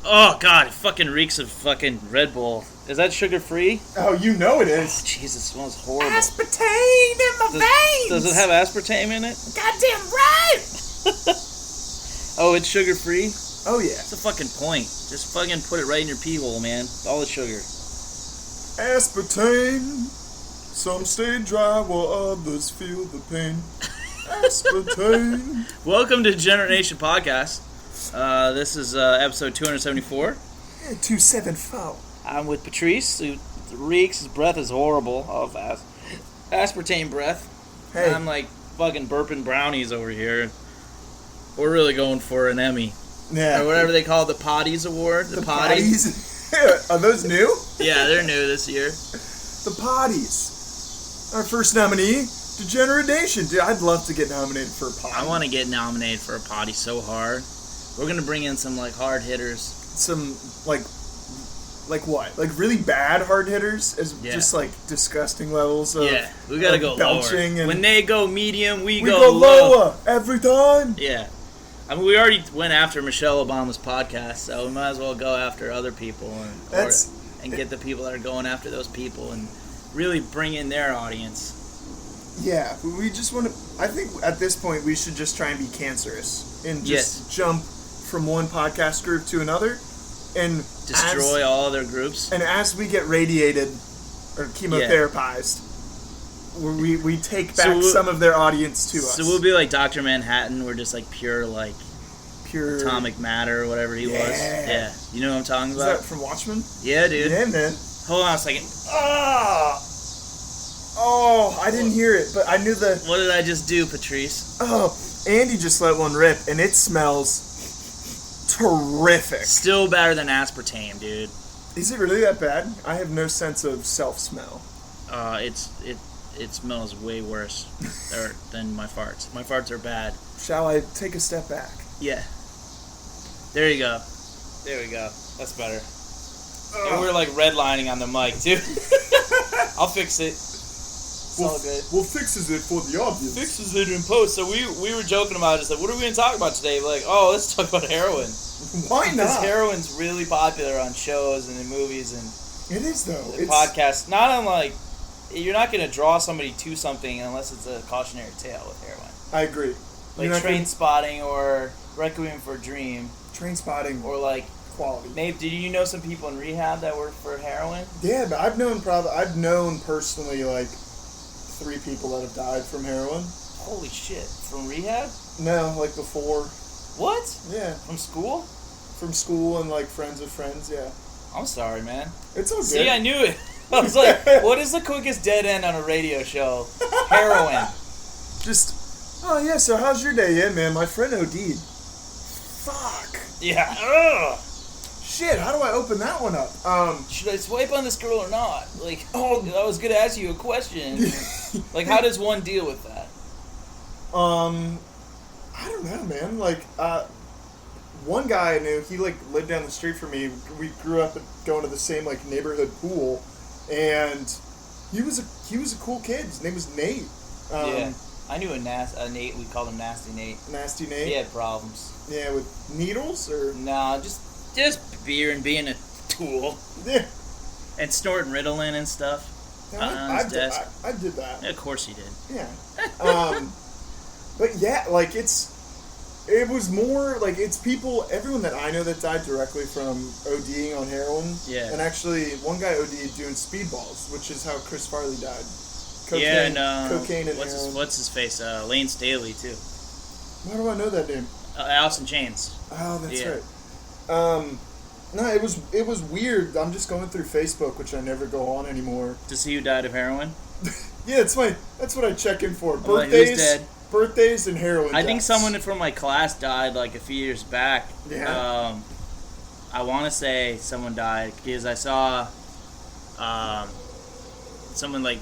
Oh, God, it fucking reeks of fucking Red Bull. Is that sugar-free? Oh, you know it is. Oh, Jesus, it smells horrible. Aspartame in my veins! Does it have aspartame in it? Goddamn right! Oh, it's sugar-free? Oh, yeah. That's the fucking point. Just fucking put it right in your pee hole, man. All the sugar. Aspartame. Some stay dry while others feel the pain. Aspartame. Welcome to Generation Podcast. This is episode 274. 274. I'm with Patrice, who reeks. His breath is horrible of aspartame breath. Hey. I'm like fucking burping brownies over here. We're really going for an Emmy. Yeah. Or whatever they call it, the Potties Award. The Potties. Are those new? Yeah, they're new this year. The Potties. Our first nominee, Degeneration. Dude, I'd love to get nominated for a potty. I want to get nominated for a potty so hard. We're going to bring in some, like, hard hitters. Some, like what? Like, really bad hard hitters? Just, like, disgusting levels of yeah, we got to go lower. When they go medium, we go lower every time. Yeah. I mean, we already went after Michelle Obama's podcast, so we might as well go after other people and get the people that are going after those people and really bring in their audience. Yeah, we just want to... I think at this point we should just try and be cancerous and just jump from one podcast group to another and destroy all other groups. And as we get radiated or chemotherapized, we take back some of their audience to us. So we'll be like Dr. Manhattan. We're just like pure atomic matter or whatever he was. Yeah. You know what I'm talking about? Is that from Watchmen? Yeah, dude. Yeah, man. Hold on a second. Oh, I didn't hear it, but I knew the... What did I just do, Patrice? Oh, Andy just let one rip, and it smells terrific. Still better than aspartame, dude. Is it really that bad? I have no sense of self-smell. It smells way worse than my farts. My farts are bad. Shall I take a step back? Yeah. There you go. There we go. That's better. And we're like redlining on the mic, too. I'll fix it. It's all good. We'll fixes it for the audience. Fixes it in post. So we were joking about it. Just like, what are we going to talk about today? We're like, let's talk about heroin. Why not? Because heroin's really popular on shows and in movies and... It is, though. Podcasts. Not unlike... You're not going to draw somebody to something unless it's a cautionary tale with heroin. I agree. Like Train Spotting or Requiem for a Dream. Train Spotting. Or like... Quality. Did you know some people in rehab that work for heroin? Yeah, but I've known personally like 3 people that have died from heroin. Holy shit. From rehab? No, like before. What? Yeah. From school? From school and like friends of friends, yeah. I'm sorry, man. It's all good. See, I knew it. I was like, what is the quickest dead end on a radio show? Heroin. Oh yeah, so how's your day? Yeah, man, my friend OD'd. Fuck. Yeah. Ugh. Shit, how do I open that one up? Should I swipe on this girl or not? Like, I was gonna ask you a question. Like, how does one deal with that? I don't know, man. Like, one guy I knew, he like lived down the street from me. We grew up going to the same like neighborhood pool, and he was a cool kid. His name was Nate. Yeah, I knew a Nate. We called him Nasty Nate. Nasty Nate. He had problems. Yeah, with needles or no, just beer and being a tool. Yeah. And snorting Ritalin and stuff. I did that. Yeah, of course you did. Yeah. But yeah, like it was more like it's everyone that I know that died directly from ODing on heroin. Yeah. And actually, one guy OD'd doing speedballs, which is how Chris Farley died. Cocaine and heroin. What's his face? Lane Staley too. Why do I know that name? Alice in Chains. Oh, that's right. No, it was weird. I'm just going through Facebook, which I never go on anymore. To see who died of heroin? Yeah, that's what I check in for. Birthdays and heroin. I think someone from my class died like a few years back. Yeah. I want to say someone died because I saw someone like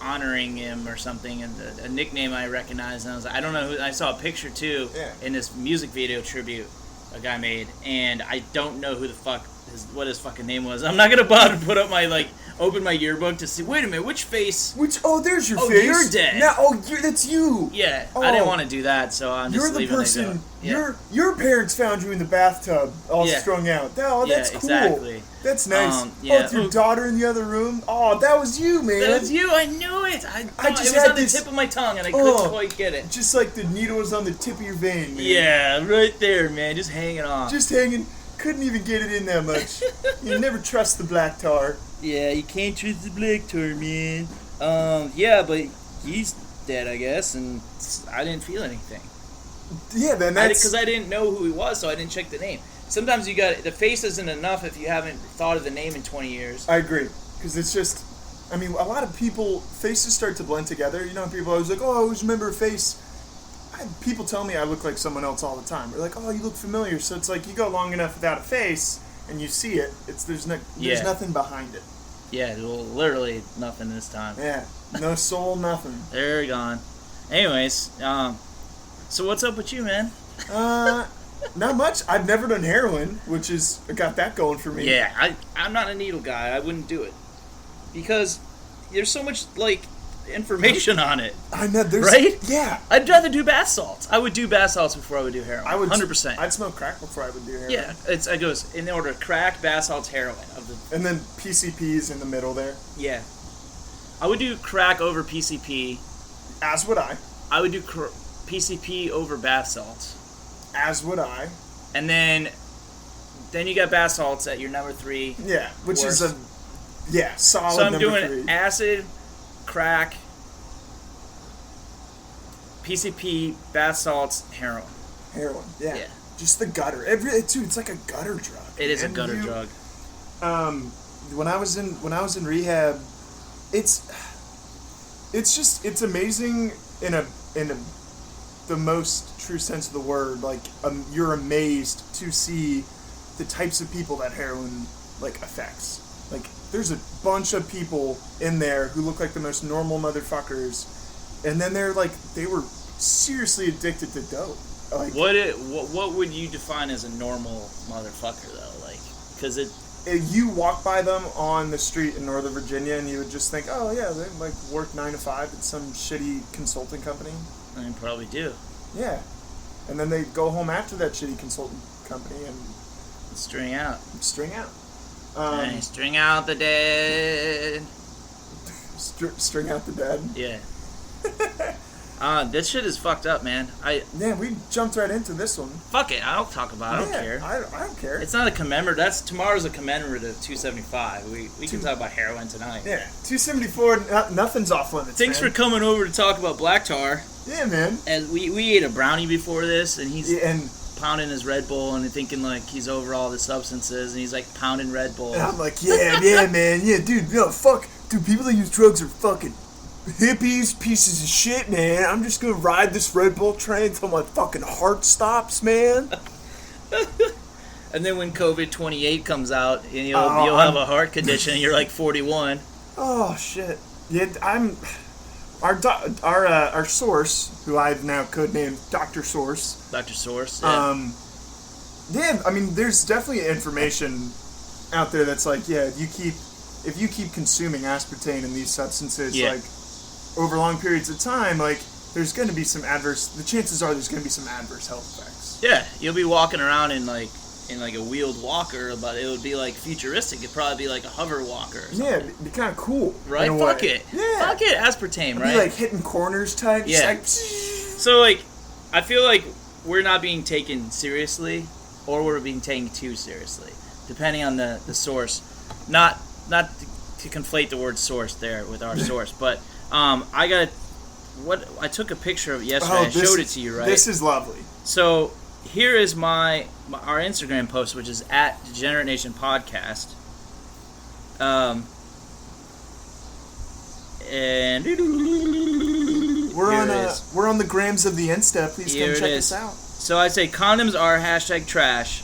honoring him or something, and a nickname I recognized, and I was like, I don't know who. I saw a picture too in this music video tribute a guy made, and I don't know who the fuck what his fucking name was. I'm not gonna bother to put up my open my yearbook to see. Wait a minute, which face? There's your face. Oh, you're dead. No, that's you. Yeah, Oh. I didn't want to do that, so I'm just You're the leaving person. it go. Yeah. Your parents found you in the bathtub, all strung out. Oh, that's cool. Exactly. That's nice. Yeah. With your daughter in the other room. Oh, that was you, man. That was you. I knew it. I just it was had on the tip of my tongue, and I couldn't quite get it. Just like the needle was on the tip of your vein, man. Yeah, right there, man. Just hanging off. Just hanging. Couldn't even get it in that much. You never trust the black tar. Yeah, you can't trust the black tar, man. Yeah, but he's dead, I guess, and I didn't feel anything. Yeah, then that's... Because I didn't know who he was, so I didn't check the name. Sometimes the face isn't enough if you haven't thought of the name in 20 years. I agree. Because it's just... I mean, a lot of people... Faces start to blend together. You know, people are always like, I always remember a face. People tell me I look like someone else all the time. They're like, you look familiar. So it's like you go long enough without a face, and you see it. There's nothing behind it. Yeah, well, literally nothing this time. Yeah, no soul, nothing. They're gone. Anyways, so what's up with you, man? Not much. I've never done heroin, which is got that going for me. Yeah, I'm not a needle guy. I wouldn't do it because there's so much information on it. I know, right? Yeah. I'd rather do bath salts. I would do bath salts before I would do heroin. I would 100%. I'd smoke crack before I would do heroin. Yeah, it goes in order: crack, bath salts, heroin. And then PCP's in the middle there. Yeah, I would do crack over PCP. As would I. I would do PCP over bath salts. As would I. And then you got bath salts at your number 3. Yeah, which worst. Is solid. So I'm number doing 3. Acid, crack, PCP, bath salts, heroin. Heroin, yeah. Just the gutter. It's like a gutter drug. It is a gutter drug. When I was in rehab, it's amazing in the most true sense of the word. You're amazed to see the types of people that heroin affects. There's a bunch of people in there who look like the most normal motherfuckers, and then they were seriously addicted to dope. What would you define as a normal motherfucker though? Because you walk by them on the street in Northern Virginia, and you would just think, oh yeah, they work 9 to 5 at some shitty consulting company. I probably do. Yeah, and then they go home after that shitty consulting company and string out. String out the dead. String out the dead. Yeah. This shit is fucked up, man. We jumped right into this one. Fuck it, I don't talk about it. I don't care. I don't care. It's not a commemorative. Tomorrow's a commemorative 275. We can talk about heroin tonight. Yeah, 274. Nothing's off limits. Thanks for coming over to talk about black tar. Yeah, man. And we ate a brownie before this, and he's pounding his Red Bull and thinking he's over all the substances, and he's pounding Red Bull. And I'm yeah, man, yeah, dude, fuck, dude, people that use drugs are fucking hippies, pieces of shit, man. I'm just gonna ride this Red Bull train until my fucking heart stops, man. And then when COVID-28 comes out, and you'll have a heart condition, and you're 41. Oh shit. Yeah, our source, who I've now codenamed Dr. Source. Dr. Source. Yeah. I mean, there's definitely information out there that's if you keep consuming aspartame and these substances over long periods of time, there's going to be the chances are there's going to be some adverse health effects. Yeah, you'll be walking around in a wheeled walker, but it would be futuristic. It'd probably be a hover walker or something. Yeah, it'd be kind of cool. Right? Fuck it. Yeah. Fuck it, aspartame, right? It'd be hitting corners type. Yeah. So I feel we're not being taken seriously, or we're being taken too seriously, depending on the source. Not to conflate the word source there with our source, but I took a picture of it yesterday. I showed it to you, right? This is lovely. So here is our Instagram post, which is at Degenerate Nation Podcast. And we're on the grams of the Insta. Please come check us out. So I say condoms are #trash.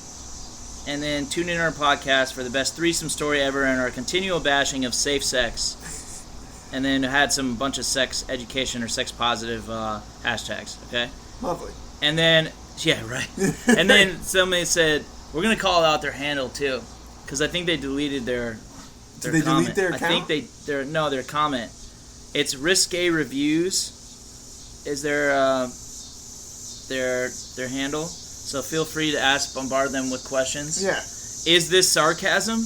And then tune in our podcast for the best threesome story ever and our continual bashing of safe sex. And then had some bunch of sex education or sex positive hashtags, okay? Lovely. And then, yeah, right. And then somebody said, we're going to call out their handle too. Because I think they deleted their Did they comment. delete their account? I think their comment. It's risque reviews. Is their handle? So feel free to bombard them with questions. Yeah. Is this sarcasm?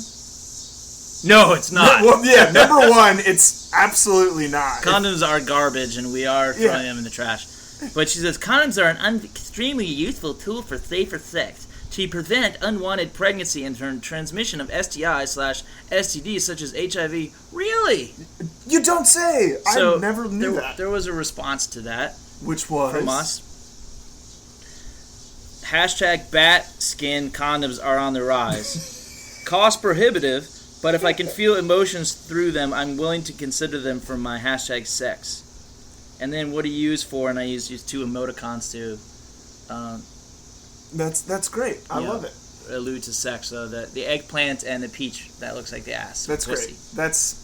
No, it's not. Well, yeah, number one, it's absolutely not. Condoms are garbage, and we are throwing them in the trash. But she says, condoms are an extremely useful tool for safer sex to prevent unwanted pregnancy and transmission of STIs/STDs such as HIV. Really? You don't say! So I never knew that. There was a response to that. Which was? From us. Hashtag bat skin condoms are on the rise. Cost prohibitive, but if I can feel emotions through them, I'm willing to consider them for my hashtag sex. And then what do you use for? And I use 2 emoticons to That's great. I love it. Allude to sex. So the eggplant and the peach, that looks like the ass. That's pussy. great. That's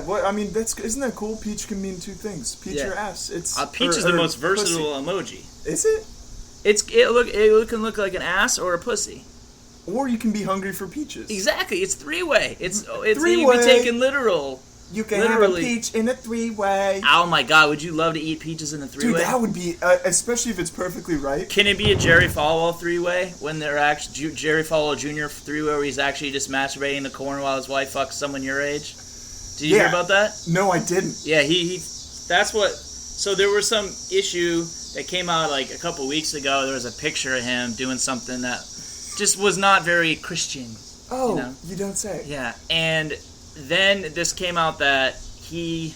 well, I mean, isn't that cool? Peach can mean 2 things. Peach or ass. It's peach is the most versatile emoji. Is it? It can look like an ass or a pussy. Or you can be hungry for peaches. Exactly. It's 3-way. It's Three-way. You can be taken literal. You can have a peach in a 3-way. Oh my god, would you love to eat peaches in a 3-way? Dude, that would be, especially if it's perfectly ripe. Can it be a Jerry Falwell 3-way when they're actually Jerry Falwell Jr. 3-way where he's actually just masturbating in the corner while his wife fucks someone your age? Did you hear about that? No, I didn't. Yeah, he that's what. So there was some issue that came out like a couple weeks ago. There was a picture of him doing something that just was not very Christian. Oh, you don't say. Yeah, and then this came out that he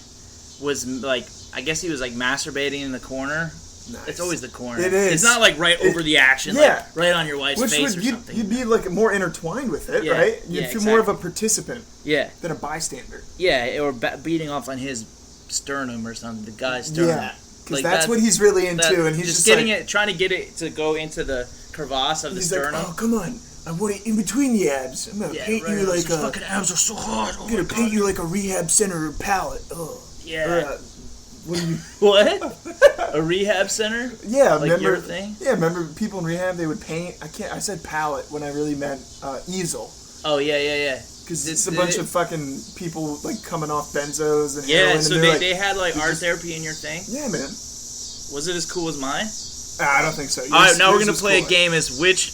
was like, I guess he was like masturbating in the corner. Nice. It's always the corner. It is. It's not like right over the action, like right on your wife's face or something. You'd be like more intertwined with it, right? You'd feel more of a participant than a bystander. Yeah, or beating off on his sternum or something, the guy's sternum. Yeah, because that's what he's really into, and he's just getting it, trying to get it to go into the crevasse of the sternum. Like, oh, come on. I want it in between the abs. I'm gonna paint you like a... fucking abs are so hard. I'm gonna paint you like a rehab center palette. Oh. Yeah. What? A rehab center? Yeah, like remember? Your thing? Yeah, remember people in rehab, they would paint... I said palette when I really meant easel. Oh, yeah. Because it's a bunch of fucking people, like, coming off benzos and heroin. Yeah, so they had, like, art therapy in your thing? Yeah, man. Was it as cool as mine? I don't think so. Alright, now we're gonna play a game as which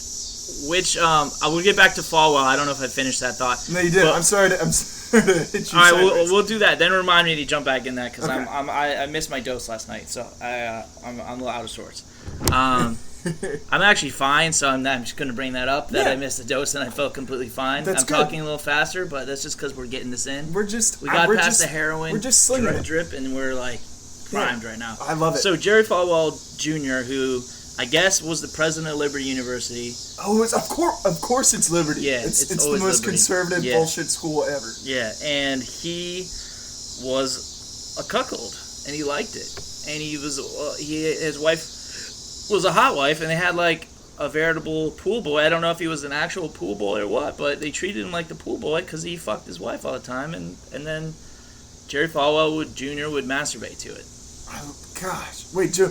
I will get back to Falwell. I don't know if I finished that thought. No, you did. I'm sorry to hit you. Alright, we'll do that. Then remind me to jump back in that because I missed my dose last night, so I'm a little out of sorts. I'm actually fine, so I'm just going to bring that up that I missed the dose and I felt completely fine. I'm talking a little faster, but that's just because we're getting this in. We got past the heroin. We're just slinging drip, and we're like primed right now. I love it. So Jerry Falwell Jr., who I guess was the president of Liberty University. Oh, of course it's Liberty. Yeah, it's the most Liberty. Conservative bullshit school ever. Yeah, and he was a cuckold, and he liked it, and his wife was a hot wife, and they had like a veritable pool boy. I don't know if he was an actual pool boy or what, but they treated him like the pool boy because he fucked his wife all the time, and then Jerry Falwell Jr. would masturbate to it. Oh, gosh. Wait, Joe.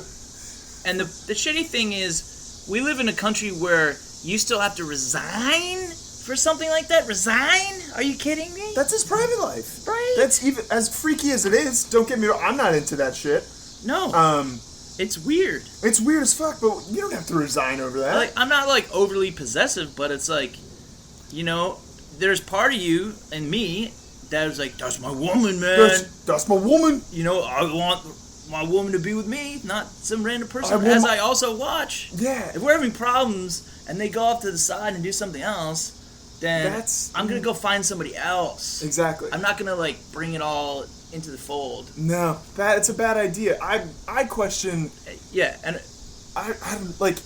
And the shitty thing is, we live in a country where you still have to resign for something like that. Resign? Are you kidding me? That's his private life. Right? That's even as freaky as it is. Don't get me wrong. I'm not into that shit. No. It's weird. It's weird as fuck, but you don't have to resign over that. Like, I'm not like overly possessive, but it's like, there's part of you and me that was like, that's my woman, man. That's my woman. I want my woman to be with me, not some random person. I also watch. Yeah. If we're having problems and they go off to the side and do something else, then I'm gonna go find somebody else. Exactly. I'm not gonna like bring it all into the fold. No, it's a bad idea. I question. Yeah, and I'm like.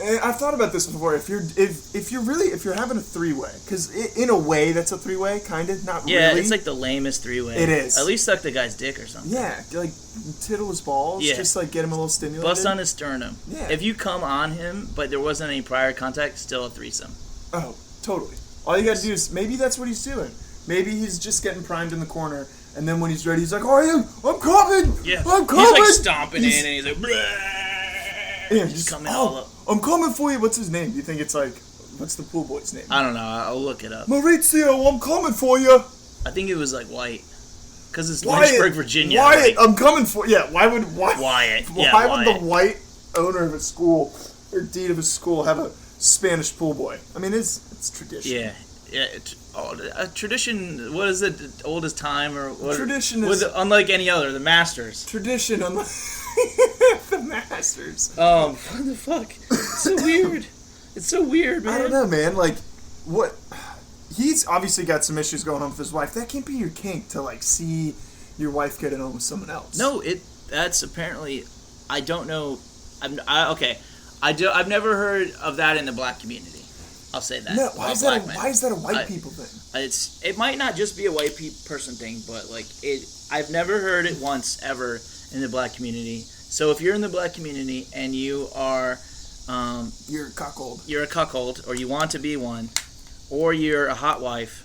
I've thought about this before. If you're having a 3-way, because in a way that's a 3-way, kind of, not really. Yeah, it's like the lamest 3-way. It is. At least suck the guy's dick or something. Yeah, like tiddle his balls, just like get him a little stimulated. Bust on his sternum. Yeah. If you come on him, but there wasn't any prior contact, still a threesome. Oh, totally. All you gotta do is, maybe that's what he's doing. Maybe he's just getting primed in the corner, and then when he's ready, he's like, "Oh, I'm coming! Yeah. I'm coming!" He's like stomping in, and he's like, yeah, he's coming all up. I'm coming for you. What's his name? Do you think it's like What's the pool boy's name? I don't know. I'll look it up. Maurizio, I'm coming for you. I think it was like White. Because it's Wyatt, Lynchburg, Virginia. Wyatt, like, I'm coming for you. Yeah, Wyatt. Wyatt. Yeah, Why Wyatt. would the white owner of a school or dean of a school have a Spanish pool boy? I mean, it's tradition. Yeah. Yeah, a tradition. What is it? Old as time or what? Tradition is unlike any other. The Masters. Tradition, unlike the Masters. What the fuck? It's so weird. It's so weird, man. I don't know, man. Like, what? He's obviously got some issues going on with his wife. That can't be your kink to like see your wife get it on with someone else. No, that's apparently. I don't know. I've never heard of that in the black community. I'll say that. No, why is that a white people thing? It might not just be a white person thing, but like I've never heard it once ever in the black community. So if you're in the black community and you are, you're a cuckold. You're a cuckold, or you want to be one, or you're a hot wife.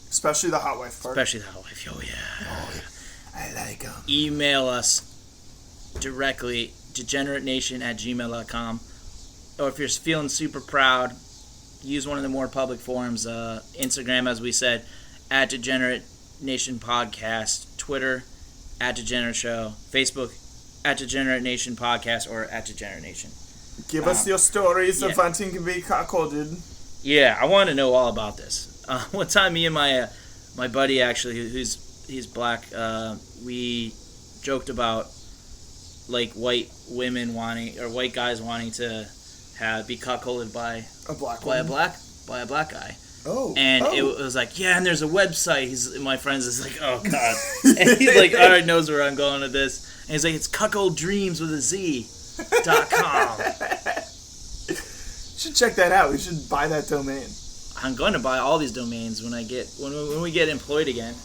Especially the hot wife part. Especially the hot wife. Oh yeah. Oh yeah. I like them. Email us directly, degeneratenation@gmail.com, or if you're feeling super proud, use one of the more public forums. Instagram, as we said, @Degenerate Nation Podcast. Twitter, @Degenerate Show. Facebook, @Degenerate Nation Podcast or @Degenerate Nation. Give us your stories of wanting to be cuckolded. Yeah, I want to know all about this. One time, me and my buddy, actually, he's black, we joked about like white women wanting, or white guys wanting to be cuckolded by a black guy. Oh. And it was like, yeah, and there's a website. My friends is like, oh god. And he's like, all right, knows where I'm going with this. And he's like, it's cuckolddreams.com. Should check that out. We should buy that domain. I'm going to buy all these domains when we get employed again.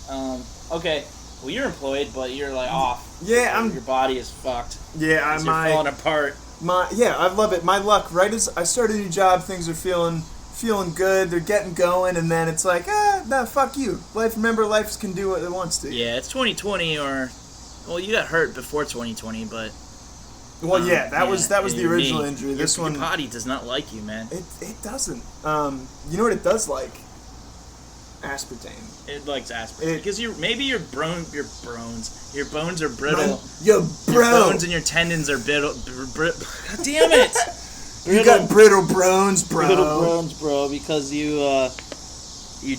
Okay. Well, you're employed, but you're like off. Yeah, your body is fucked. Yeah, you're falling apart. I love it. My luck. Right as I start a new job, things are feeling good. They're getting going, and then it's like, nah, fuck you. Remember, life can do what it wants to. Yeah, it's 2020, you got hurt before 2020, but. Well, that was the original injury. This one, your body does not like you, man. It doesn't. You know what it does like? Aspartame. It likes aspartame because your bones are brittle. Your bones and your tendons are brittle. God damn it! You got brittle bones, bro. Brittle bones, bro, because you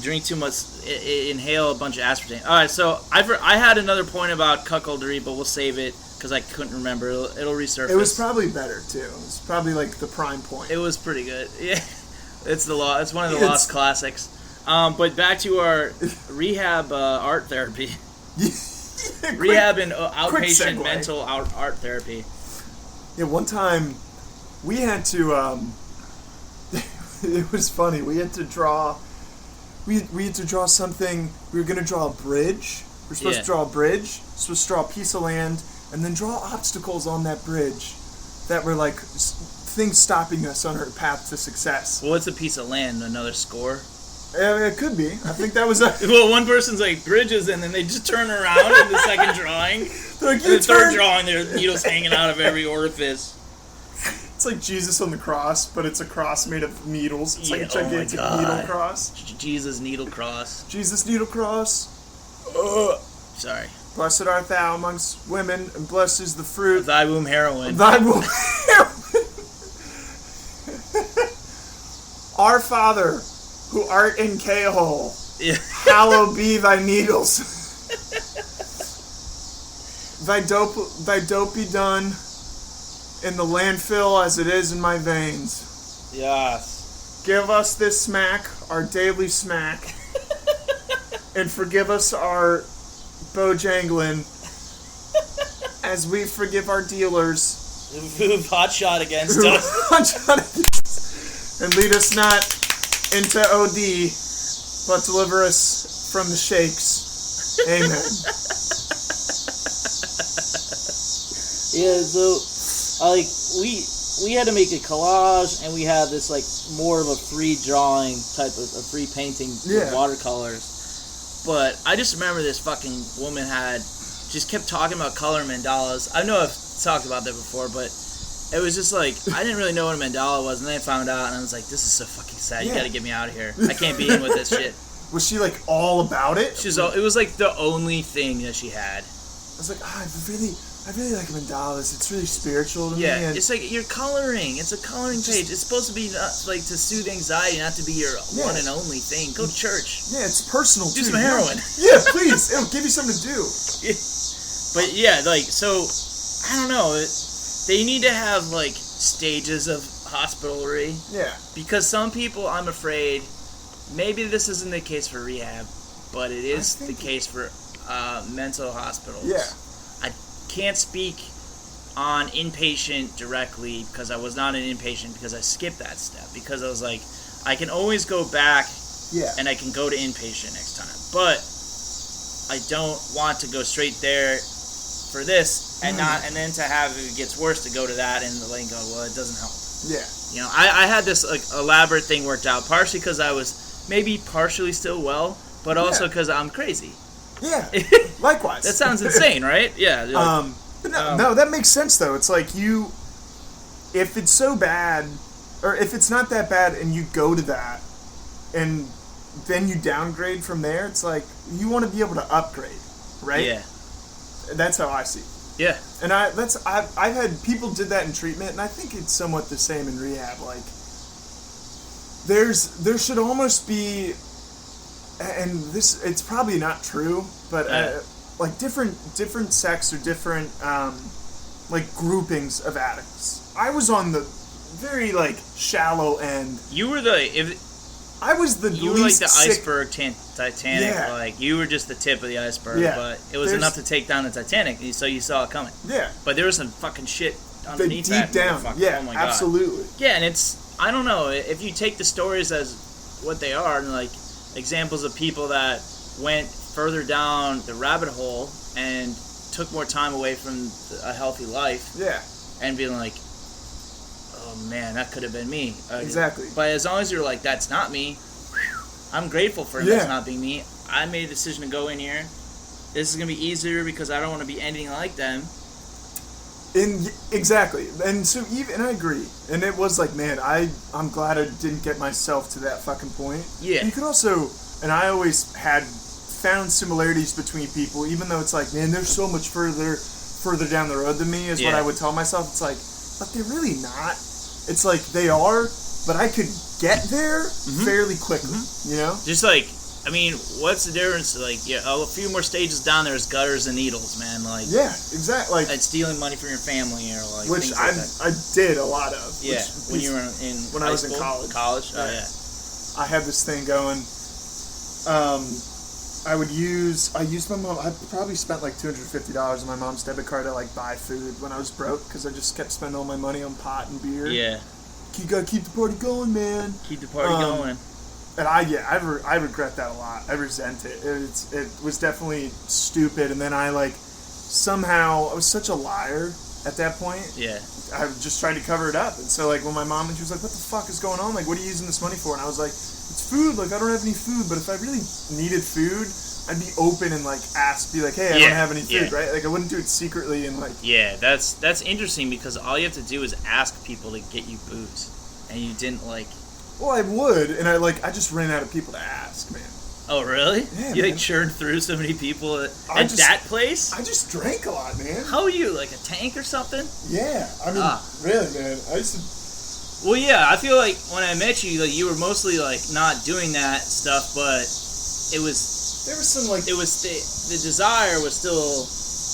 drink too much, inhale a bunch of aspartame. All right, so I had another point about cuckoldry, but we'll save it because I couldn't remember. It'll resurface. It was probably better too. It was probably like the prime point. It was pretty good. Yeah, it's one of the lost classics. But back to our rehab art therapy. Rehab and outpatient mental art therapy. Yeah, one time we had to. It was funny. We had to draw. We had to draw something. We were gonna draw a bridge. We're supposed to draw a bridge. Supposed to draw a piece of land, and then draw obstacles on that bridge that were like things stopping us on our path to success. Well, what's a piece of land? Another score? It could be. I think that was well, one person's like bridges, and then they just turn around in the second drawing. Like, and the third drawing, there's needles hanging out of every orifice. It's like Jesus on the cross, but it's a cross made of needles. It's like a gigantic needle cross. Jesus needle cross. Jesus needle cross. Sorry. Blessed art thou amongst women, and blessed is the fruit. Thy womb heroin. Thy womb heroin. Our Father, who art in K-hole, hallowed be thy needles. Thy dope be done in the landfill as it is in my veins. Yes. Give us this smack, our daily smack, and forgive us our bojangling as we forgive our dealers. Who've hot shot against us. And lead us not into OD, but deliver us from the shakes. Amen. Yeah, so we had to make a collage, and we had this like more of a free drawing type of a free painting with watercolors. But I just remember this fucking woman just kept talking about color mandalas. I know I've talked about that before, but it was just like, I didn't really know what a mandala was, and then I found out, and I was like, this is so fucking sad. You gotta get me out of here. I can't be in with this shit. Was she like all about it? It was like the only thing that she had. I was like, I really like mandalas. It's really spiritual to me. Yeah, it's like you're coloring. It's a coloring page. It's supposed to be like to soothe anxiety, not to be your one and only thing. Go to church. Yeah, it's personal. Do some heroin. Yeah, please. It'll give you something to do. Yeah. But yeah, like so, I don't know. They need to have like stages of hospitalry. Yeah. Because some people, I'm afraid, maybe this isn't the case for rehab, but it is the case for mental hospitals. Yeah. I can't speak on inpatient directly because I was not an inpatient because I skipped that step because I was like, I can always go back and I can go to inpatient next time. But I don't want to go straight there for this and then to have if it gets worse to go to that and go, well, it doesn't help. Yeah. You know, I had this like elaborate thing worked out partially because I was maybe partially still well, but also because I'm crazy. Yeah, likewise. That sounds insane, right? Yeah. But no, that makes sense, though. It's like if it's so bad, or if it's not that bad and you go to that, and then you downgrade from there, it's like, you want to be able to upgrade, right? Yeah. That's how I see it. Yeah. And I've had people did that in treatment, and I think it's somewhat the same in rehab. Like, there should almost be... And it's probably not true, but like different sects or different like groupings of addicts. I was on the very like shallow end. You were I was the you least were like the sick. Iceberg Titanic. Yeah. Like you were just the tip of the iceberg, but it was enough to take down the Titanic, so you saw it coming. Yeah. But there was some fucking shit underneath that. Deep down. Yeah. Oh my God. Absolutely. Yeah, and I don't know if you take the stories as what they are, and like. Examples of people that went further down the rabbit hole and took more time away from a healthy life. Yeah. And being like, oh man, that could have been me. Exactly. But as long as you're like, that's not me, I'm grateful for that's not being me. I made a decision to go in here. This is going to be easier because I don't want to be anything like them. Exactly. And so and I agree. And it was like, man, I'm glad I didn't get myself to that fucking point. Yeah. You could also, and I always found similarities between people, even though it's like, man, they're so much further down the road than me, is what I would tell myself. It's like, but they're really not. It's like, they are, but I could get there fairly quickly, you know? Just like, I mean, what's the difference? Like, a few more stages down there is gutters and needles, man. Like, yeah, exactly. Like, and stealing money from your family or like, which I did a lot of. Yeah, when you were when I was in college. College, yeah. Oh yeah. I had this thing going. I used my mom. I probably spent like $250 on my mom's debit card to like buy food when I was broke because I just kept spending all my money on pot and beer. Yeah. You gotta keep the party going, man. Keep the party going. And I regret that a lot. I resent it. It was definitely stupid. And then I somehow I was such a liar at that point. Yeah. I just tried to cover it up. And so when my mom, and she was like, "What the fuck is going on? Like, what are you using this money for?" And I was like, "It's food. Like, I don't have any food. But if I really needed food, I'd be open and be like, hey, I don't have any food, right? Like, I wouldn't do it secretly and Yeah, that's interesting because all you have to do is ask people to get you booze, and you didn't Well, I would, and I just ran out of people to ask, man. Oh, really? Yeah, you churned through so many people at that place? I just drank a lot, man. How are you, like a tank or something? Yeah, I mean, really, man. I used to... Well, yeah, I feel like when I met you, you were mostly, not doing that stuff, but it was... There was some, It was... The desire was still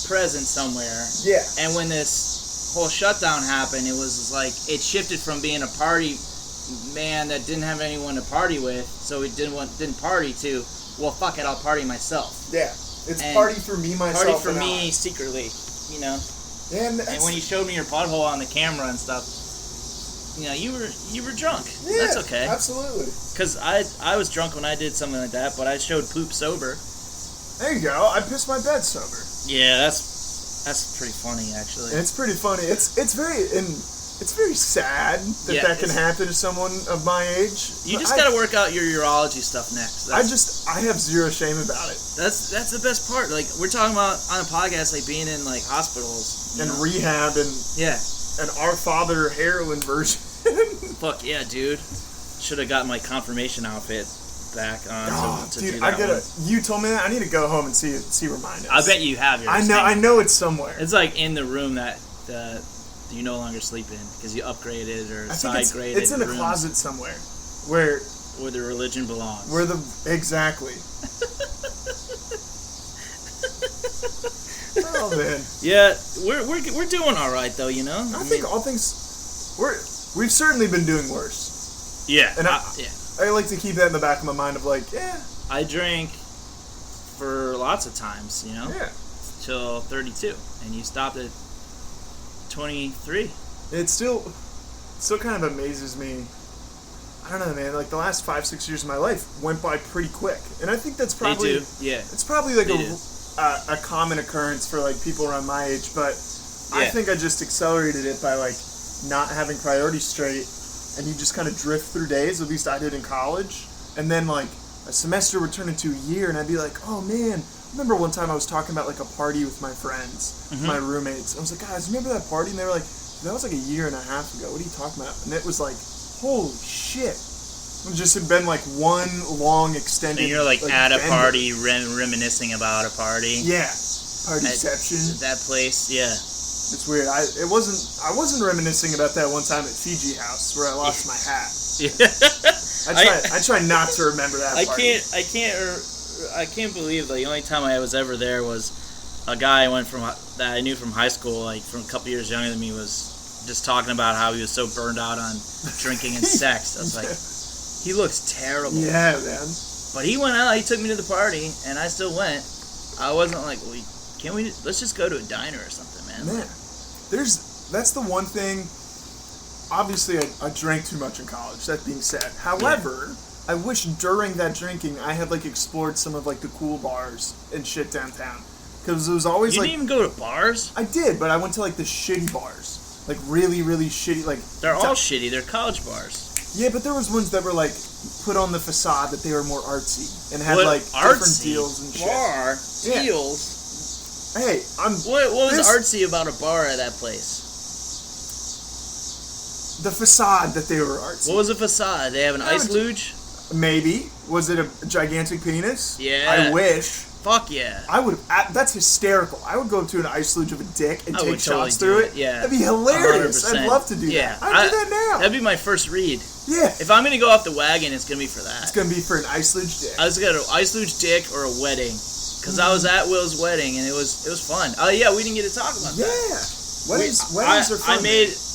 present somewhere. Yeah. And when this whole shutdown happened, it was it shifted from being a party... man that didn't have anyone to party with, so he didn't party to, well, fuck it, I'll party myself. Yeah, it's party for me, myself, party for me secretly, you know. And when you showed me your butthole on the camera and stuff, you were drunk. Yeah, that's okay. Absolutely. Because I was drunk when I did something like that, but I showed poop sober. There you go. I pissed my bed sober. Yeah, that's pretty funny actually. It's pretty funny. It's very sad that can happen to someone of my age. You just got to work out your urology stuff next. I have zero shame about it. That's the best part. We're talking about on a podcast, being in hospitals and rehab and an Our Father heroin version. Fuck yeah, dude. Should have gotten my confirmation outfit back on to dude, do that one. You told me that. I need to go home and see where mine is. I bet you have yours. I know it's somewhere. It's like in the room that you no longer sleep in because you upgraded or side graded. It's in a closet somewhere where the religion belongs. Exactly. Oh man. Yeah, we're doing all right though, you know. I think all things we've certainly been doing worse. Yeah. And I like to keep that in the back of my mind of like, yeah. I drank for lots of times, you know. Yeah. Till 32, and you stopped at 23. It still kind of amazes me. I don't know, man. Like the last 5-6 years of my life went by pretty quick, and I think that's probably They do. Yeah. It's probably like a common occurrence for like people around my age, but I think I just accelerated it by like not having priorities straight, and you just kind of drift through days. At least I did in college, and then like a semester would turn into a year, and I'd be like, oh man. I remember one time I was talking about like a party with my friends, my roommates. I was like, guys, remember that party? And they were like, that was like a year and a half ago. What are you talking about? And it was like, holy shit. It just had been like one long extended. And you're like at a party, reminiscing about a party. Yeah, partyception. That place, yeah. It's weird. I wasn't reminiscing about that one time at Fiji House where I lost my hat. Yeah. I try not to remember that. Party. I can't believe the only time I was ever there was a guy that I knew from high school, like from a couple years younger than me, was just talking about how he was so burned out on drinking and sex. I was like, he looks terrible. Yeah, man. But he went out. He took me to the party, and I still went. I wasn't like, well, let's just go to a diner or something, man. Man, that's the one thing. Obviously, I drank too much in college. That being said, however. Yeah. I wish during that drinking I had like explored some of like the cool bars and shit downtown, because it was always you didn't even go to bars. I did, but I went to like the shitty bars, like really really shitty. Like they're all shitty. They're college bars. Yeah, but there was ones that were like put on the facade that they were more artsy and had like different deals and shit. Bar deals. Hey, What was artsy about a bar at that place? The facade that they were artsy. What was the facade? They have an ice luge? Maybe. Was it a gigantic penis? Yeah. I wish. Fuck yeah. I would. That's hysterical. I would go to an ice luge of a dick and take shots totally through it. Yeah. That'd be hilarious. 100%. I'd love to do that. I'd do that now. That'd be my first read. Yeah. If I'm gonna go off the wagon, it's gonna be for that. It's gonna be for an ice luge dick. I was gonna ice luge dick or a wedding, because I was at Will's wedding and it was fun. Oh yeah, we didn't get to talk about that. Yeah. Weddings are fun.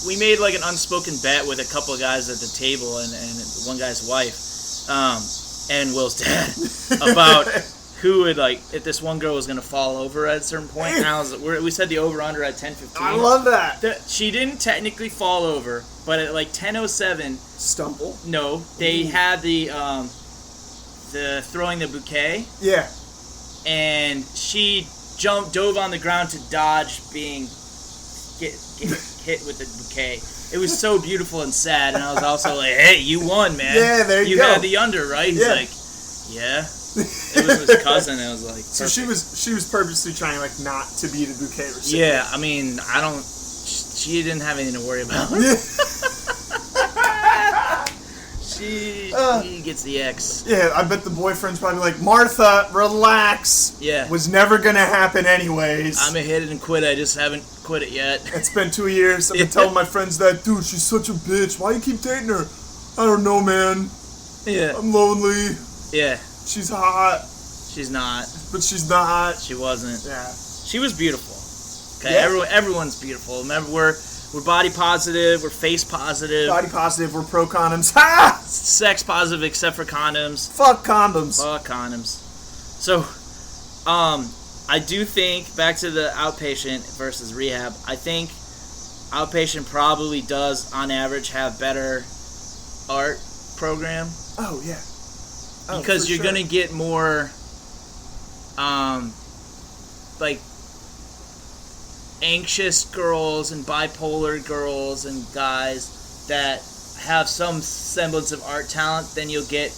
We made like an unspoken bet with a couple of guys at the table and one guy's wife, and Will's dad about who would like if this one girl was gonna fall over at a certain point. And we said the over under at 10:15. I love that. She didn't technically fall over, but at like 10:07, stumble. No, they had the throwing the bouquet. Yeah. And she dove on the ground to dodge being get hit with the bouquet. It was so beautiful and sad, and I was also like, "Hey, you won, man! Yeah, there you go. You had the under, right?" He's like, "Yeah." It was his cousin. And it was like, so she was purposely trying like not to be the bouquet recipient. Yeah, I mean, she didn't have anything to worry about. She gets the X. Yeah, I bet the boyfriend's probably like, Martha, relax. Yeah. Was never gonna happen anyways. I'm a hit and quit. I just haven't quit it yet. It's been 2 years. I've been telling my friends that, dude, she's such a bitch. Why you keep dating her? I don't know, man. Yeah. I'm lonely. Yeah. She's hot. She's not. But she's not. She wasn't. Yeah. She was beautiful. Okay. Yeah. Everyone's beautiful. Remember, we're body positive. We're face positive. Body positive. We're pro condoms. Ha! Sex positive, except for condoms. Fuck condoms. Fuck condoms. So, I do think back to the outpatient versus rehab. I think outpatient probably does, on average, have better art program. Oh yeah. Because you're gonna get more, like, anxious girls and bipolar girls and guys that have some semblance of art talent than you'll get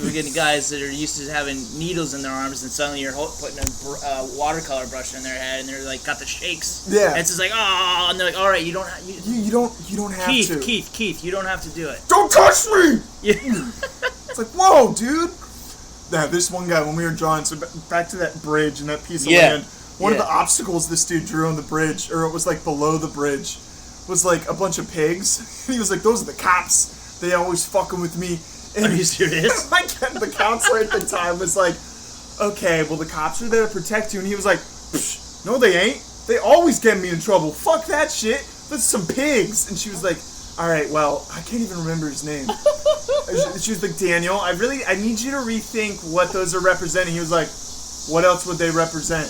We're getting guys that are used to having needles in their arms, and suddenly you're putting a watercolor brush in their head, and they're like got the shakes. Yeah. And it's just like, oh, and they're like, all right, you don't have to. Keith, you don't have to do it. Don't touch me. Yeah. It's like, whoa, dude. Yeah, this one guy when we were drawing. So back to that bridge and that piece of land. One of the obstacles this dude drew on the bridge, or it was like below the bridge, was like a bunch of pigs. And he was like, "Those are the cops. They always fucking with me." And Are you serious? the counselor at the time was like, "Okay, well the cops are there to protect you," and he was like, "Psh, no they ain't. They always get me in trouble. Fuck that shit. That's some pigs." And she was like, "All right, well I can't even remember his name." She was like, "Daniel, I need you to rethink what those are representing." He was like, "What else would they represent?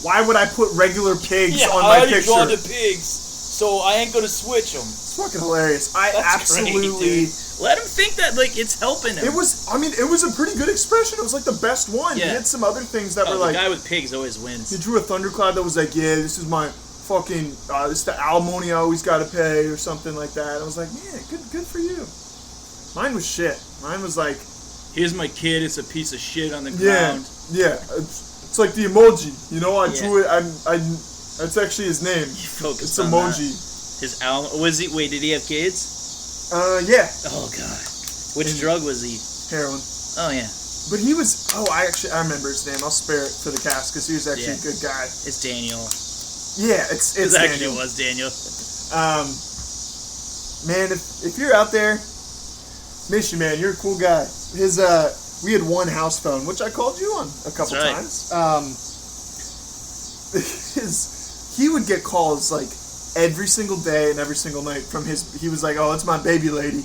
Why would I put regular pigs on my picture?" I already draw the pigs, so I ain't gonna switch them. It's fucking hilarious. That's absolutely. Great, let him think that like it's helping him. It was a pretty good expression. It was like the best one. Yeah. He had some other things that were the like. The guy with pigs always wins. He drew a thundercloud that was like, "Yeah, this is my fucking, this is the alimony I always gotta pay," or something like that. I was like, "Yeah, good for you." Mine was shit. Mine was like, "Here's my kid. It's a piece of shit on the ground." Yeah. It's like the emoji. You know, I drew it. That's actually his name. You focused it's on emoji. That. Wait, did he have kids? Yeah. Oh god. Which drug was he? Heroin. Oh yeah. But he was. Oh, I remember his name. I'll spare it for the cast because he was actually a good guy. It's Daniel. Yeah, it's It Daniel. actually was Daniel. Man, if you're out there, miss you, man. You're a cool guy. We had one house phone, which I called you on a couple times. He would get calls like every single day and every single night from he was like, "Oh, it's my baby lady."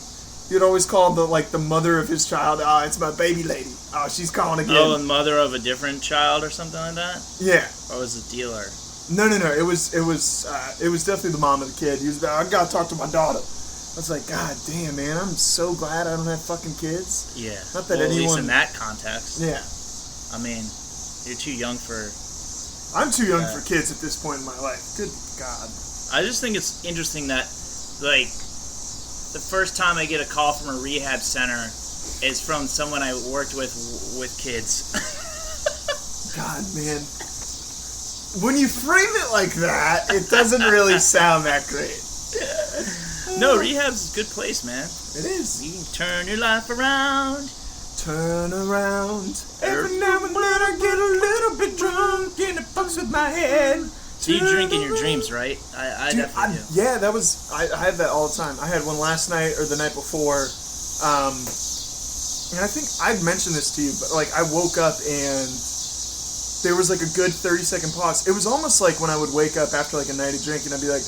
He would always call the mother of his child. "Oh, it's my baby lady. Oh, she's calling again." Oh, and mother of a different child or something like that? Yeah. Or was it dealer? No. It was definitely the mom of the kid. He was like, "I gotta talk to my daughter." I was like, "God damn, man, I'm so glad I don't have fucking kids." Yeah. Not that at anyone. least in that context. Yeah. I mean, you're too young for. I'm too young for kids at this point in my life. Good God. I just think it's interesting that, like, the first time I get a call from a rehab center is from someone I worked with kids. God, man. When you frame it like that, it doesn't really sound that great. No, rehab's a good place, man. It is. You can turn your life around. Turn around. Every now and then I get a little bit drunk and it fucks with my head. So you drink in your dreams, right? I Dude, definitely do. Yeah, that was. I have that all the time. I had one last night or the night before. And I think I'd mentioned this to you, but like I woke up and there was like a good 30-second pause. It was almost like when I would wake up after like a night of drinking, I'd be like,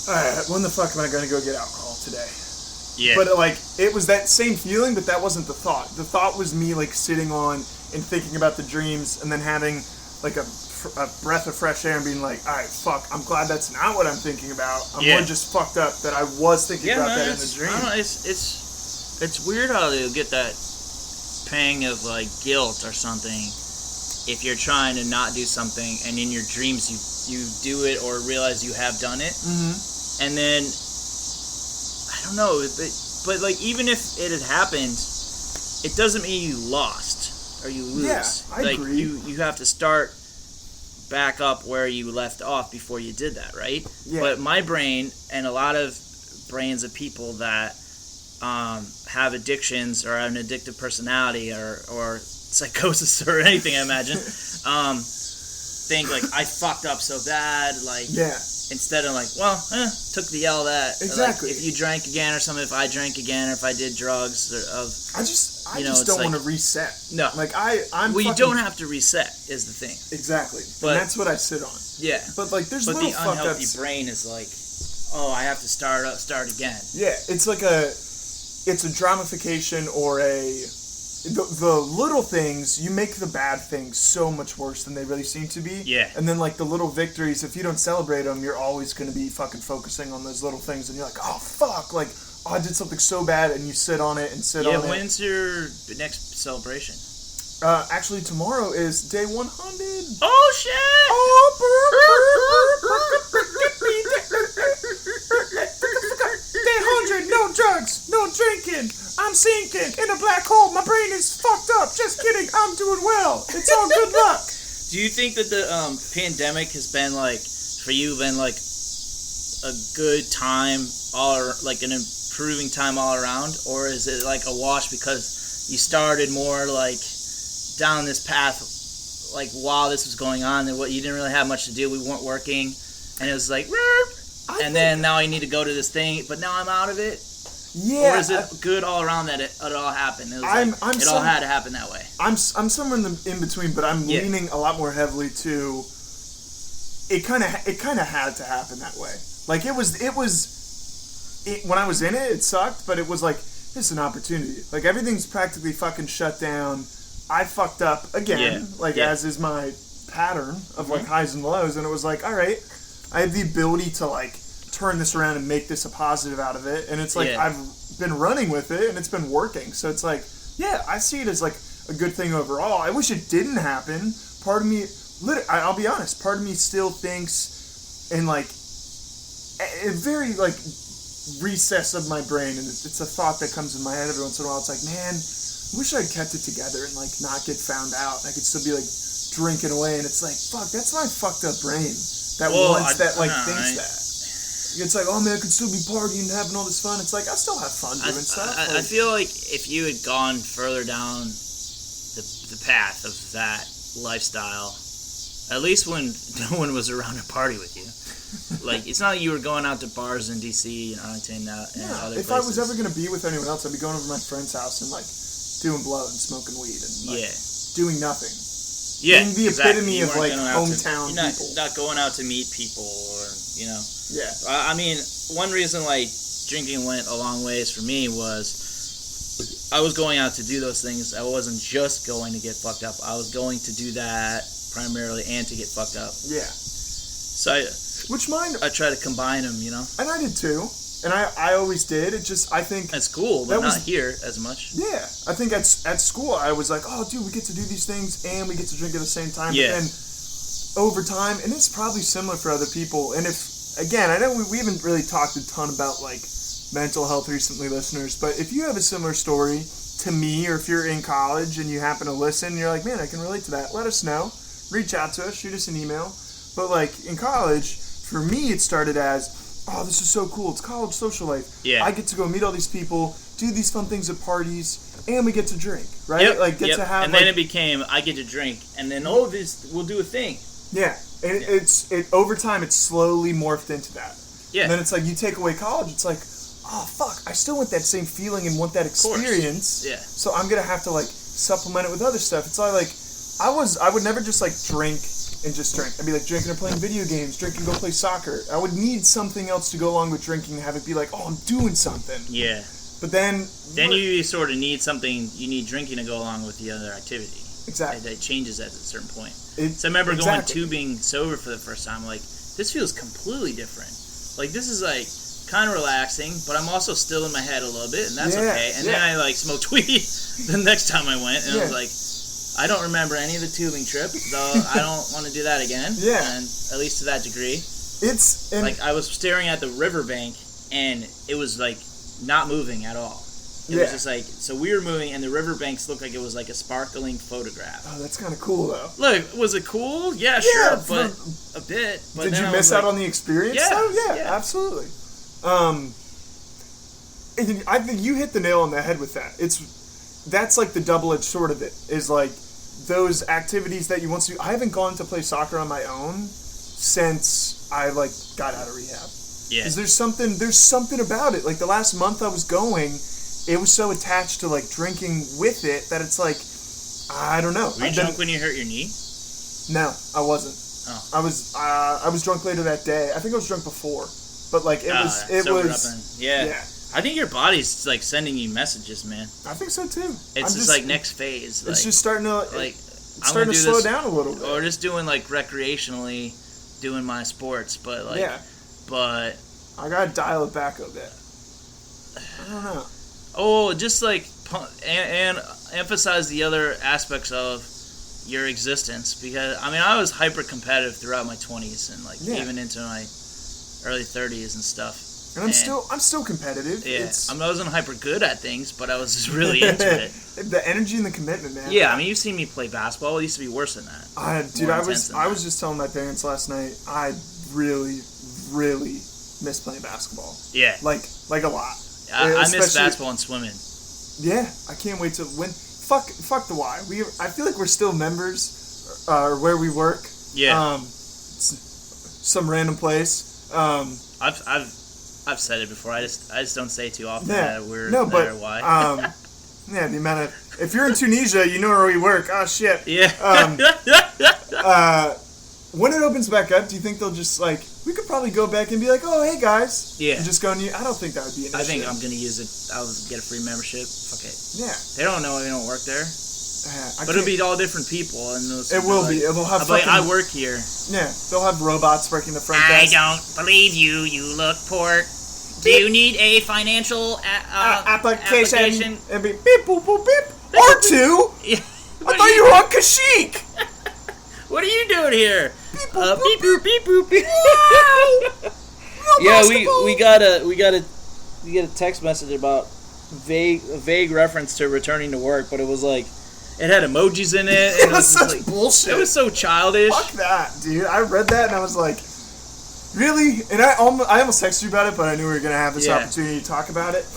"All right, when the fuck am I going to go get alcohol today?" Yeah. But like it was that same feeling, but that wasn't the thought. The thought was me like sitting on and thinking about the dreams, and then having like a breath of fresh air and being like, "All right, fuck, I'm glad that's not what I'm thinking about. I'm more just fucked up that I was thinking about that in the dream." I don't know, it's weird how they get that pang of like guilt or something if you're trying to not do something and in your dreams you do it or realize you have done it. Mm-hmm. And then I don't know, but like even if it had happened, it doesn't mean you lost or you lose. Yeah, I agree. You have to start back up where you left off before you did that, right? Yeah. But my brain and a lot of brains of people that have addictions or have an addictive personality or psychosis or anything, I imagine, think like I fucked up so bad, like instead of like, well, took the L of that. Exactly. Like, if you drank again or something, if I drank again, or if I did drugs, I just don't want to reset. No, like you don't have to reset is the thing. Exactly, but and that's what I sit on. Yeah, but like there's but little the unhealthy fuck-ups. brain is like, oh, I have to start again. Yeah, it's like it's a dramification or the little things, you make the bad things so much worse than they really seem to be. Yeah. And then, like, the little victories, if you don't celebrate them, you're always going to be fucking focusing on those little things. And you're like, oh, fuck. Like, oh, I did something so bad. And you sit on it and sit on it. Yeah, when's your next celebration? Actually, tomorrow is day 100. Oh, shit! Day 100, no drugs, no drinking. I'm I'm sinking in a black hole. My brain is fucked up. Just kidding. I'm doing well. It's all good luck. Do you think that the pandemic has been like for you been like a good time like an improving time all around, or is it like a wash because you started more like down this path like while this was going on and what you didn't really have much to do, we weren't working, and it was like and then now I need to go to this thing, but now I'm out of it. Yeah. Or is it good all around that it all happened? It was all had to happen that way. I'm somewhere in between, but I'm leaning a lot more heavily to. It kind of had to happen that way. Like it was when I was in it, it sucked, but it was like this is an opportunity. Like everything's practically fucking shut down. I fucked up again, as is my pattern of like highs and lows, and it was like, all right, I have the ability to like turn this around and make this a positive out of it, and it's like I've been running with it and it's been working, so it's like I see it as like a good thing overall. I wish it didn't happen. Part of me, I'll be honest, part of me still thinks in like a very like recess of my brain, and it's a thought that comes in my head every once in a while. It's like, man, I wish I'd kept it together and like not get found out. I could still be like drinking away, and it's like, fuck, that's my fucked up brain that thinks that. It's like, oh man, I could still be partying and having all this fun. It's like, I still have fun doing stuff. I feel like if you had gone further down the path of that lifestyle, at least when no one was around to party with you. Like, it's not like you were going out to bars in D.C. and Arlington and other places. If I was ever going to be with anyone else, I'd be going over to my friend's house and like doing blow and smoking weed and like doing nothing. Yeah, being the epitome of like hometown people. Not going out to meet people or, you know. Yeah. I mean, one reason like drinking went a long ways for me was I was going out to do those things. I wasn't just going to get fucked up. I was going to do that primarily and to get fucked up. Yeah. So I try to combine them, you know. And I did too. And I always did. It just, I think... At school, but not here as much. Yeah. I think at school, I was like, oh, dude, we get to do these things and we get to drink at the same time. Yeah. But then over time, and it's probably similar for other people, and if, again, I know we haven't really talked a ton about, like, mental health recently, listeners, but if you have a similar story to me, or if you're in college and you happen to listen, you're like, man, I can relate to that, let us know. Reach out to us, shoot us an email. But, like, in college, for me, it started as, oh, this is so cool. It's college social life. Yeah. I get to go meet all these people, do these fun things at parties, and we get to drink, right? Yep. Like, get to have. And then it became, I get to drink, and then we'll do a thing. Yeah, and it's over time, it's slowly morphed into that. Yeah. And then it's like you take away college, it's like, oh fuck, I still want that same feeling and want that experience. Yeah. So I'm gonna have to like supplement it with other stuff. It's like I would never just like drink and just drink. I'd be like drinking or playing video games, drink and go play soccer. I would need something else to go along with drinking and have it be like, oh, I'm doing something. Yeah. But then you sort of need something. You need drinking to go along with the other activity. Exactly. That changes at a certain point. So I remember going to being sober for the first time. Like, this feels completely different. Like, this is like kind of relaxing, but I'm also still in my head a little bit, and that's okay. And then I like smoked weed the next time I went, and I was like, I don't remember any of the tubing trip, though I don't want to do that again. Yeah. And at least to that degree. It's like I was staring at the riverbank, and it was like not moving at all. It was just like, so we were moving, and the riverbanks looked like it was like a sparkling photograph. Oh, that's kind of cool, though. Look, was it cool? Yeah, sure, but a bit. But did you miss out on the experience? Yeah, yeah, absolutely. I think you hit the nail on the head with that. That's like the double-edged sword of it, is like those activities that you want to do. I haven't gone to play soccer on my own since I like got out of rehab. Yeah. Because there's something about it. Like the last month I was going, it was so attached to like drinking with it that it's like, I don't know. Were you drunk when you hurt your knee? No, I wasn't. Oh. I was drunk later that day. I think I was drunk before, but like it was. Yeah. I think your body's like sending you messages, man. I think so too. It's just like next phase. It's just starting to like it's starting to slow down a little bit. Or just doing like recreationally, doing my sports, but like but I gotta dial it back a bit. I don't know. Oh, just like and emphasize the other aspects of your existence, because I mean I was hyper competitive throughout my 20s and like even into my early 30s and stuff. And I'm still competitive. Yeah, I wasn't hyper good at things, but I was just really into it. The energy and the commitment, man. Yeah, I mean, you've seen me play basketball. It used to be worse than that. Dude, I was just telling my parents last night, I really, really miss playing basketball. Yeah. Like a lot. I miss basketball and swimming. Yeah, I can't wait to win. Fuck the Y. I feel like we're still members, where we work. Yeah. Some random place. I've said it before. I just don't say it too often. Yeah. Why? Yeah, the amount of... If you're in Tunisia, you know where we work. Oh, shit. Yeah. When it opens back up, do you think they'll just, like... We could probably go back and be like, oh, hey, guys. Yeah. And just go... I don't think that would be an issue. I think I'm going to use it. I'll get a free membership. Fuck it. Yeah. They don't know we don't work there. But it'll be all different people. And it will be. It'll have fucking... I work here. Yeah. They'll have robots working the front I desk. don't believe you. You look poor. Do you need a financial application? And be beep, boop, boop, beep. R2? Yeah. I thought you were on Kashyyyk. What are you doing here? Beep, boop, beep, boop, beep, boop, beep. Yeah, we got a text message about a vague reference to returning to work, but it was like it had emojis in it. It was such like, bullshit. It was so childish. Fuck that, dude. I read that and I was like, really? And I almost texted you about it, but I knew we were gonna have this opportunity to talk about it.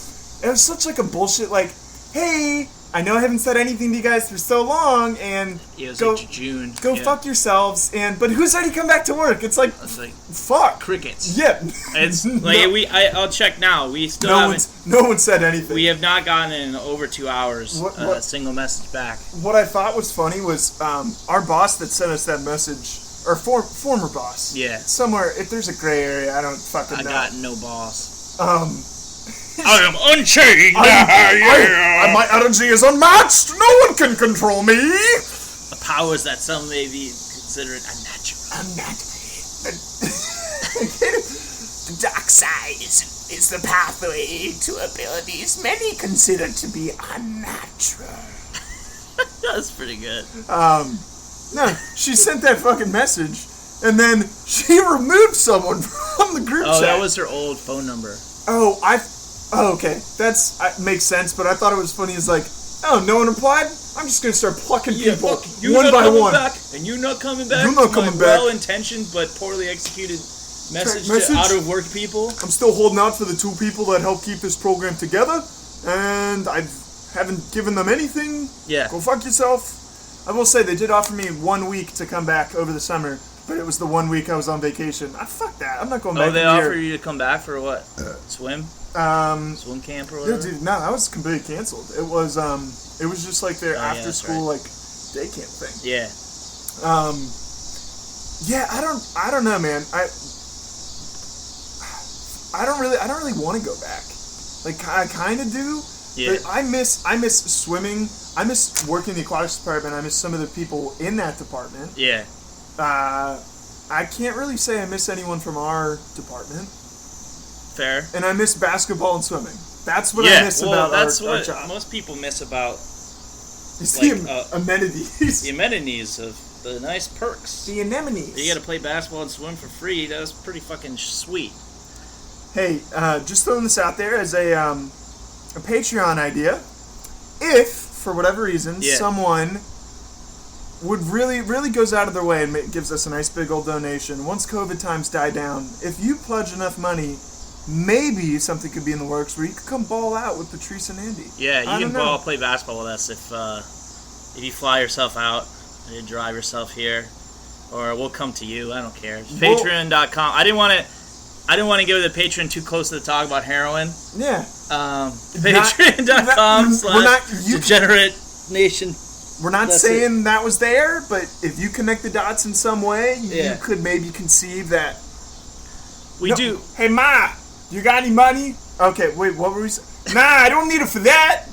It was such like a bullshit. Like, hey, I know I haven't said anything to you guys for so long, and it was like June. Go fuck yourselves. But who's ready to come back to work? It's like fuck crickets. Yeah, it's like I'll check now. We still no one said anything. We have not gotten in over 2 hours a single message back. What I thought was funny was our boss that sent us that message, or former boss. Yeah. Somewhere, if there's a gray area, I don't fucking know. I got no boss. I am unchained. My energy is unmatched. No one can control me. The powers that some may be considered unnatural. The dark side is the pathway to abilities many consider to be unnatural. That's pretty good. No, she sent that fucking message, and then she removed someone from the group chat. Oh, that was her old phone number. Okay. That makes sense, but I thought it was funny as like, oh, no one replied? I'm just going to start plucking people one by one. And you're not coming back? You're not coming back. Well-intentioned but poorly executed message to out-of-work people? I'm still holding out for the 2 people that help keep this program together, and I haven't given them anything. Yeah. Go fuck yourself. I will say, they did offer me 1 week to come back over the summer, but it was the 1 week I was on vacation. Fuck that. I'm not going back. Oh, they offered you to come back for what? Swim? Swim camp or whatever? Yeah, dude, no, that was completely canceled. It was just like their after school like day camp thing. Yeah. Yeah, I don't know, man. I don't really want to go back. Like, I kind of do. Yeah. But I miss swimming. I miss working in the aquatics department. I miss some of the people in that department. Yeah. I can't really say I miss anyone from our department. Fair. And I miss basketball and swimming. That's what I miss about our job. Most people miss about the amenities. The amenities of the nice perks. The anemones. You got to play basketball and swim for free. That was pretty fucking sweet. Hey, just throwing this out there as a Patreon idea. If, for whatever reason, someone would really goes out of their way and gives us a nice big old donation, once COVID times die down, if you pledge enough money, maybe something could be in the works where you could come ball out with Patrice and Andy. Yeah, you can play basketball with us if you fly yourself out, you drive yourself here, or we'll come to you. I don't care. Patreon.com. I didn't want to give the Patreon too close to the talk about heroin. Yeah. Patreon.com/Degenerate Nation. We're not saying that was there, but if you connect the dots in some way, you could maybe conceive that. We do. Hey, Ma, you got any money? Okay, wait, what were we saying? Nah, I don't need it for that.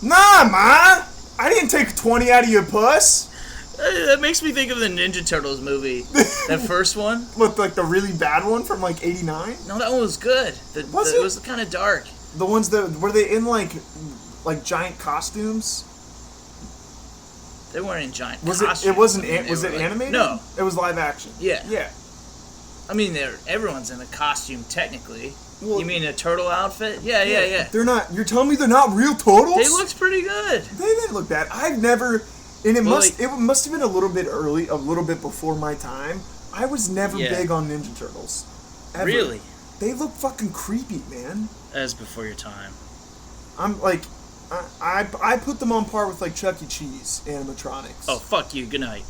Nah, Ma, I didn't take 20 out of your puss. That makes me think of the Ninja Turtles movie. That first one. Looked like the really bad one from like '89. No, that one was good. It was kind of dark. The ones that were they in like giant costumes? They weren't in giant costumes. Was it animated? No, it was live action. Yeah. Yeah. I mean, everyone's in a costume technically. Well, You mean a turtle outfit? Yeah. They're not. You're telling me they're not real turtles? They looked pretty good. They didn't look bad. I've never, and it must have been a little bit early, a little bit before my time. I was never big on Ninja Turtles. Ever. Really? They look fucking creepy, man. As before your time. I'm like, I put them on par with like Chuck E. Cheese animatronics. Oh, fuck you. Good night.